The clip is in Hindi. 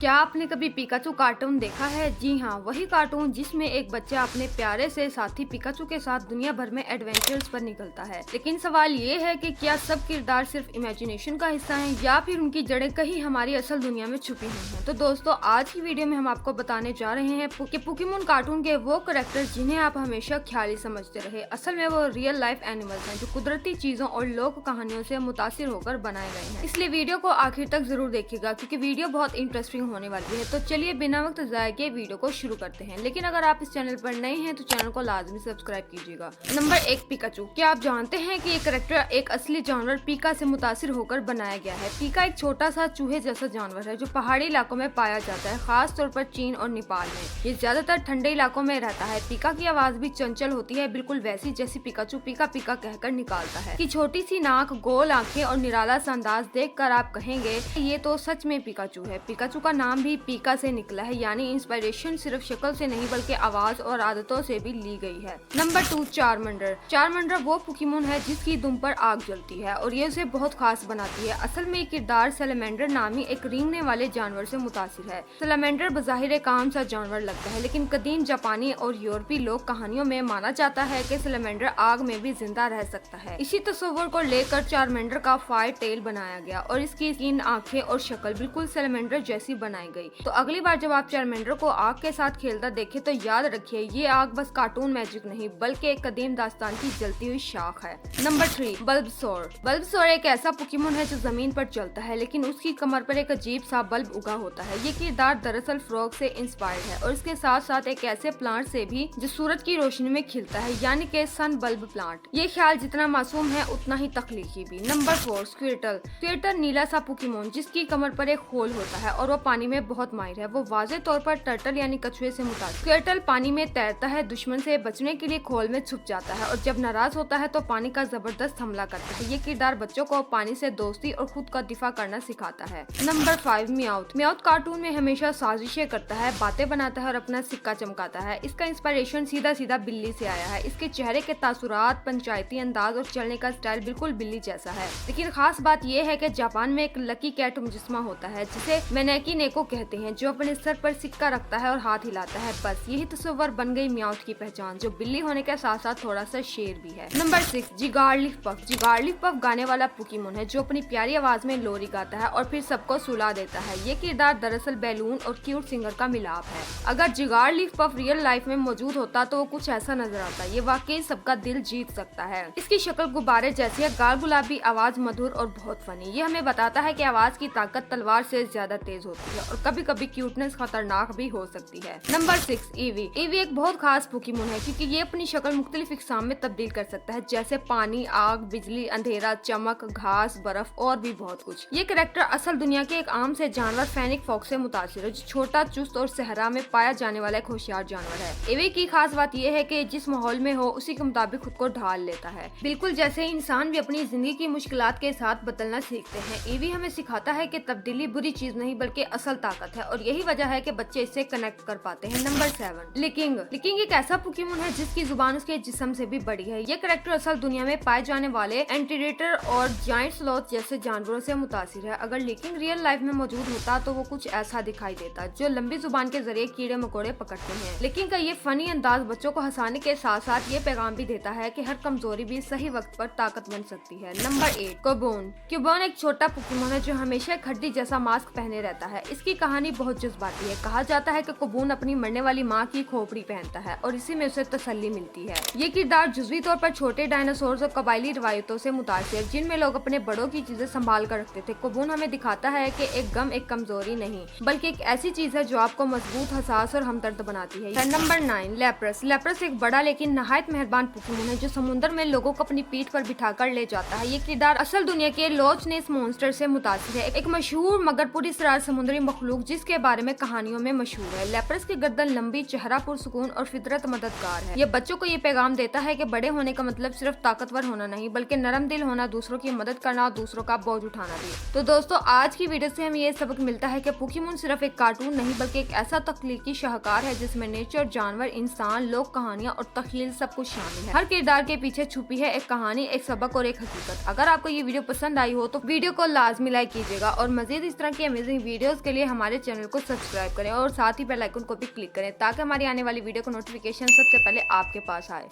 क्या आपने कभी पिकाचू कार्टून देखा है? जी हाँ, वही कार्टून जिसमें एक बच्चा अपने प्यारे से साथी पिकाचू के साथ दुनिया भर में एडवेंचर्स पर निकलता है। लेकिन सवाल ये है कि क्या सब किरदार सिर्फ इमेजिनेशन का हिस्सा हैं या फिर उनकी जड़ें कहीं हमारी असल दुनिया में छुपी हुई हैं? तो दोस्तों, आज की वीडियो में हम आपको बताने जा रहे हैं कि पोकेमॉन कार्टून के वो कैरेक्टर जिन्हें आप हमेशा ख्याली समझते रहे, असल में वो रियल लाइफ एनिमल्स हैं जो कुदरती चीजों और लोक कहानियों से मुतासिर होकर बनाए गए हैं। इसलिए वीडियो को आखिर तक जरूर देखिएगा क्योंकि वीडियो बहुत इंटरेस्टिंग होने वाली है। तो चलिए बिना वक्त जाए के वीडियो को शुरू करते हैं। लेकिन अगर आप इस चैनल पर नए हैं तो चैनल को लाजमी सब्सक्राइब कीजिएगा। Number 1, Pikachu. क्या आप जानते हैं कि ये कैरेक्टर एक असली जानवर पीका से मुतासिर होकर बनाया गया है? पीका एक छोटा सा चूहे जैसा जानवर है जो पहाड़ी इलाकों में पाया जाता है, खास तौर पर चीन और नेपाल में। ये ज्यादातर ठंडे इलाकों में रहता है। पीका की आवाज भी चंचल होती है, बिल्कुल वैसी जैसी पिकाचू पीका पीका कहकर निकालता है। की छोटी सी नाक, गोल आंखें और निराला सा अंदाज देखकर आप कहेंगे ये तो सच में पिकाचू है। पिकाचू का नाम भी पीका से निकला है, यानी इंस्पिरेशन सिर्फ शक्ल से नहीं बल्कि आवाज और आदतों से भी ली गई है। नंबर 2, चारमंडर। चारमंडर वो पोकेमॉन है जिसकी दुम पर आग जलती है और ये उसे बहुत खास बनाती है। असल में किरदार सैलेमेंडर नामी एक रेंगने वाले जानवर से मुतासिर है। सैलेमेंडर बज़ाहिर एक आम सा जानवर लगता है, लेकिन कदीम जापानी और यूरोपीय लोक कहानियों में माना जाता है कि सैलेमेंडर आग में भी जिंदा रह सकता है। इसी तस्वर को लेकर चारमेंडर का फायर टेल बनाया गया और इसकी स्किन, आंखें और शक्ल बिल्कुल सैलेमेंडर जैसी बनाई गई। तो अगली बार जब आप चारमेंडर को आग के साथ खेलता देखें तो याद रखिए ये आग बस कार्टून मैजिक नहीं बल्कि एक कदीम दास्तान की जलती हुई शाख है। नंबर 3, बल्बसोर। बल्बसोर एक ऐसा पोकेमॉन है जो जमीन पर चलता है, लेकिन उसकी कमर पर एक अजीब सा बल्ब उगा होता है। ये किरदार दरअसल फ्रॉग से इंस्पायर्ड है और इसके साथ साथ एक ऐसे प्लांट से भी जो सूरज की रोशनी में खिलता है, यानी कि सन बल्ब प्लांट। ये ख्याल जितना मासूम है उतना ही तख्लीकी भी। नंबर 4, स्क्विर्टल। स्क्विर्टल नीला सा पोकेमॉन जिसकी कमर पर एक होल होता है और वो पानी में बहुत माहिर है। वो वाज़े तौर पर टर्टल यानी कछुए से मुताबिक। स्क्विर्टल पानी में तैरता है, दुश्मन से बचने के लिए खोल में छुप जाता है और जब नाराज होता है तो पानी का जबरदस्त हमला करता है। ये किरदार बच्चों को पानी से दोस्ती और खुद का दिफा करना सिखाता है। नंबर 5, मियाउथ। मियाउथ कार्टून में हमेशा साजिशें करता है, बातें बनाता है और अपना सिक्का चमकाता है। इसका इंस्पिरेशन सीधा सीधा बिल्ली से आया है। इसके चेहरे के तासुरात, पंचायती अंदाज और चलने का स्टाइल बिल्कुल बिल्ली जैसा है। लेकिन खास बात यह है कि जापान में एक लकी कैट मुजस्मा होता है जिसे मैनेकी नेको कहते हैं, जो अपने सर पर सिक्का रखता है और हाथ हिलाता है। बस यही तस्वर बन गई मियाउथ की पहचान, जो बिल्ली होने के साथ साथ थोड़ा सा शेर भी है। Number 6, Jigglypuff. Jigglypuff गाने वाला पोकेमॉन है जो अपनी प्यारी आवाज में लोरी गाता है और फिर सबको सुला देता है। ये किरदार दरअसल बैलून और क्यूट सिंगर का मिलाप है। अगर जिगार्लिफ पफ रियल लाइफ में मौजूद होता तो वो कुछ ऐसा नजर आता। ये वाकई सबका दिल जीत सकता है। इसकी शक्ल गुब्बारे जैसी है, गाल गुलाबी, आवाज मधुर और बहुत फनी। ये हमें बताता है कि आवाज की ताकत तलवार से ज्यादा तेज होती है और कभी कभी क्यूटनेस खतरनाक भी हो सकती है। Number 6, EV. ईवी एक बहुत खास पोकेमॉन है क्योंकि ये अपनी शक्ल मुख्तलिफ इकसाम में तब्दील कर सकता है, जैसे पानी, आग, बिजली, अंधेरा, चमक, घास, बर्फ और भी बहुत कुछ। ये कैरेक्टर असल दुनिया के एक आम से जानवर फेनिक फॉक्स से मुतासिर है, जो छोटा, चुस्त और सहरा में पाया जाने वाला एक होशियार जानवर है। ईवी की खास बात यह है कि जिस माहौल में हो उसी के मुताबिक खुद को ढाल लेता है, बिल्कुल जैसे इंसान भी अपनी जिंदगी की मुश्किलात के साथ बदलना सीखते हैं। ईवी हमें सिखाता है कि तब्दीली बुरी चीज नहीं बल्कि असल ताकत है और यही वजह है कि बच्चे इससे कनेक्ट कर पाते हैं। Number 7, licking. लिकिंग एक ऐसा पोकेमॉन है जिसकी जुबान उसके जिस्म से भी बड़ी है। ये कैरेक्टर असल दुनिया में पाए जाने वाले एंटीडेटर और जायंट स्लॉथ जैसे जानवरों से मुतासिर है। अगर लिकिंग रियल लाइफ में मौजूद होता तो वो कुछ ऐसा दिखाई देता, जो लंबी जुबान के जरिए कीड़े मकोड़े पकड़ते हैं। लिकिंग का ये फनी अंदाज बच्चों को हंसाने के साथ साथ ये पैगाम भी देता है कि हर कमजोरी भी सही वक्त पर ताकत बन सकती है। नंबर 8, कोबोन। कोबोन एक छोटा पोकेमॉन है जो हमेशा एक हड्डी जैसा मास्क पहने रहता है। इसकी कहानी बहुत जज्बाती है। कहा जाता है कि कोबोन अपनी मरने वाली माँ की खोपड़ी पहनता है और इसी में उसे तसल्ली मिलती है। ये किरदार जुज़वी तौर पर छोटे डायनासोर और कबायली रवायतों से मुतासिर, जिनमें लोग अपने बड़ों की चीजें संभाल कर रखते थे। कोबोन हमें दिखाता है कि एक गम एक कमजोरी नहीं बल्कि एक ऐसी चीज है जो आपको मजबूत, हसास और हमदर्द बनाती है। Number 9, leprous. लेप्रस एक बड़ा लेकिन नहायत मेहरबान पोकेमॉन है जो समुद्र में लोगों को अपनी पीठ पर बिठा कर ले जाता है। ये किरदार असल दुनिया के लॉच नेस मॉन्स्टर से मुतासिर है, एक मशहूर मगर पूरी सरार समुद्री मखलूक जिसके बारे में कहानियों में मशहूर है। लेप्रस की गर्दन लंबी, चेहरा पुरसुकून और फितरत मददगार है। ये बच्चों को ये पैगाम देता है कि बड़े होने का मतलब सिर्फ ताकतवर होना नहीं बल्कि नरम दिल होना, दूसरों की मदद करना और दूसरों का बोझ उठाना भी। तो दोस्तों, आज की वीडियो से हमें ये सबक मिलता है कि पोकेमॉन सिर्फ एक कार्टून नहीं बल्कि एक ऐसा तख्लीकी शाहकार है जिसमें नेचर, जानवर, इंसान, लोक कहानियां और तख्लील सब कुछ शामिल है। हर किरदार के पीछे छुपी है एक कहानी, एक सबक और एक हकीकत। अगर आपको ये वीडियो पसंद आई हो तो वीडियो को लाजमी लाइक कीजिएगा और मजीद इस तरह की अमेजिंग वीडियोस के के लिए हमारे चैनल को सब्सक्राइब करें और साथ ही बेल आइकन को भी क्लिक करें ताकि हमारी आने वाली वीडियो का नोटिफिकेशन सबसे पहले आपके पास आए।